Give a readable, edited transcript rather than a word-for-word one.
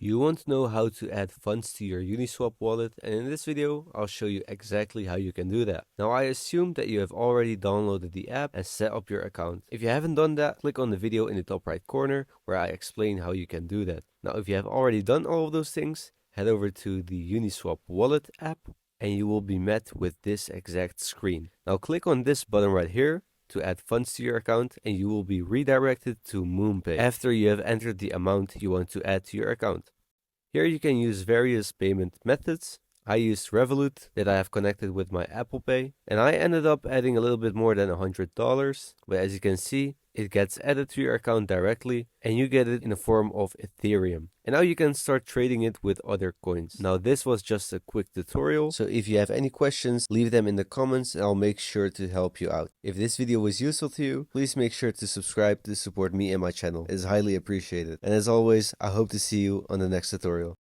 You want to know how to add funds to your Uniswap wallet, and in this video, I'll show you exactly how you can do that. Now, I assume that you have already downloaded the app and set up your account. If you haven't done that, click on the video in the top right corner where I explain how you can do that. Now, if you have already done all of those things, head over to the Uniswap Wallet app and you will be met with this exact screen. Now, click on this button right here to add funds to your account, and you will be redirected to MoonPay after you have entered the amount you want to add to your account. Here you can use various payment methods. I used Revolut that I have connected with my Apple Pay, and I ended up adding a little bit more than $100, but as you can see, it gets added to your account directly and you get it in the form of Ethereum. And now you can start trading it with other coins. Now this was just a quick tutorial, so if you have any questions, leave them in the comments and I'll make sure to help you out. If this video was useful to you, please make sure to subscribe to support me and my channel. It is highly appreciated. And as always, I hope to see you on the next tutorial.